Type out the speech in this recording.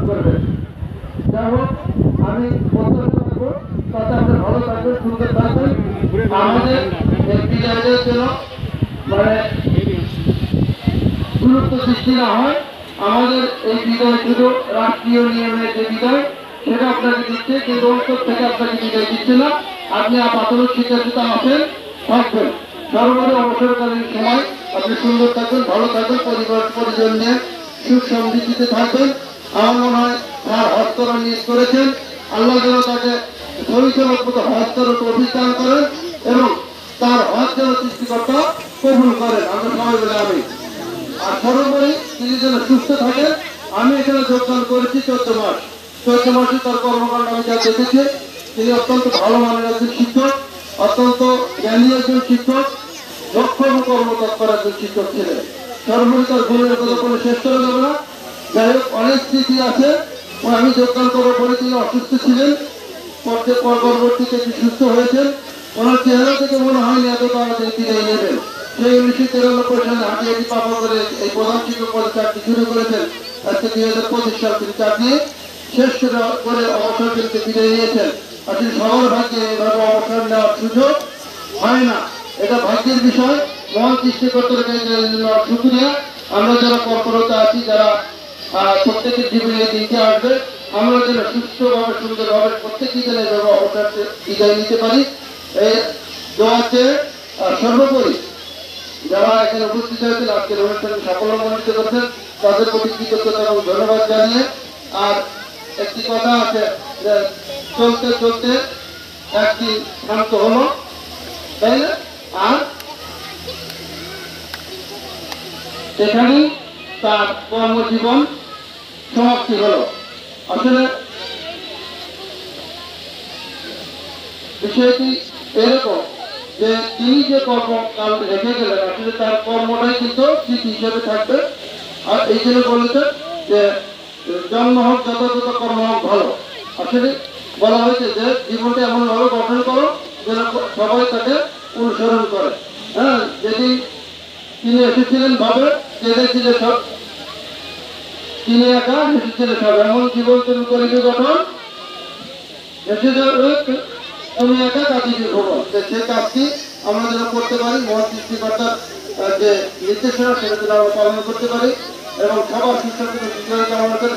করবেন। যাই হোক, আমি প্রত্যাশা করবো তাতে আপনি ভালো থাকবেন, সুন্দর থাকবেন। আমাদের এই বিজয়ের জন্য মানে গুরুত্ব সৃষ্টি না হয়। আমাদের এই বিজয় শুধু রাষ্ট্রীয় নিয়মের যে বিজয় সেটা আপনাকে দিচ্ছে, কিন্তু অন্তর থেকে আপনাকে বিজয় দিচ্ছে না। আপনি প্রাথমিক শিক্ষার্থীতে আছেন, থাকবেন। সর্বোপরি অবসরকালীন সময় আপনি সুন্দর থাকবেন, ভালো থাকবেন, পরিবার পরিজন নিয়ে সুখ সমৃদ্ধিতে থাকবেন। আমার মনে হয় তার হজ করার নিয়োগ করেছেন, আল্লাহ যেন তাকে সহিষ্ণুতার মতো হজ করার অভিযান করেন এবং তার হজ যেন সৃষ্টিকর্তা কবুল করেন। আমরা সবাই বলে আমি। আর সর্বোপরি তিনি যেন সুস্থ থাকেন। আমি এখানে যোগদান করেছি 14 মাসে তার কর্মকাণ্ড আমি যা দেখেছি, তিনি অত্যন্ত ভালো মানের একজন শিক্ষক, অত্যন্ত জ্ঞানী একজন শিক্ষক, দক্ষ এবং কর্মতৎপর একজন শিক্ষক ছিলেন। সর্বোপরি তার গুণের কথা কোনো শেষ করা যাবে না। যাই হোক, অনেক স্মৃতি আছে। আমি যোগদান করার পরে তিনি অসুস্থ ছিলেন, পরবর্তীতে তিনি সুস্থ হয়েছেন। ওনার চেহারা থেকে মনে হয়নি এত তাড়াতাড়ি বিদায় নেবেন। সেই 1993 সালে হাটিয়াটি পাপা করে এই প্রধান শিক্ষক পদে চাকরি শুরু করেছেন। আজকে 2025 সাল তিনি চাকরি শেষ করে অবসর করতে বিদায় নিয়েছেন। আসলে সবার ভাগ্যে এভাবে অবসর নেওয়ার সুযোগ হয় না, এটা ভাগ্যের বিষয়। মহান সৃষ্টিকর্তার কাছে শুকরিয়া। আমরা যারা কর্মরত আছি, যারা প্রত্যেকের জীবনে এই দিনটি আসবে, আমরা যেন সুস্থভাবে সুন্দরভাবে প্রত্যেকই যেন এভাবে অবসর বিদায় নিতে পারি এই দোয়াতে। সর্বোপরি যারা এখানে উপস্থিত হয়েছেন, আজকের অনুষ্ঠানে সাফল্যমণ্ডিত করছেন, তাদের প্রতি কৃতজ্ঞতা এবং ধন্যবাদ জানিয়ে, আর একটি কথা আছে যে চলতে চলতে একটি শান্ত হলো, তাই না? আর সেখানেই তার কর্মজীবন সমাপ্তি হলো। আসলে বিষয়টি এরকম যে তিনি যে কর্মকাল রেখে গেলেন, আসলে তার কর্মটাই কিন্তু স্মৃতি হিসেবে থাকবে। আর এই জন্য বলেছেন যে জন্ম হোক যথাযথ কর্ম হোক ভালো। আসলে বলা হয়েছে যে জীবনটা এমনভাবে গঠন করো যেন সবাই তাকে অনুসরণ করে। হ্যাঁ, যেদিন তিনি এসেছিলেন ভাবে চেয়েছিল সব, তিনি একা এসেছিল সব, এমন জীবন তুমি করিবে গঠন এসে যাবে তুমি একা কাটিয়ে ভ্রমণ। সেই কাজটি আমরা যেন করতে পারি, মহান সৃষ্টিকর্তার যে নির্দেশনা সেটা যেন আমরা পালন করতে পারি এবং সবার সুস্বাস্থ্য কামনা করে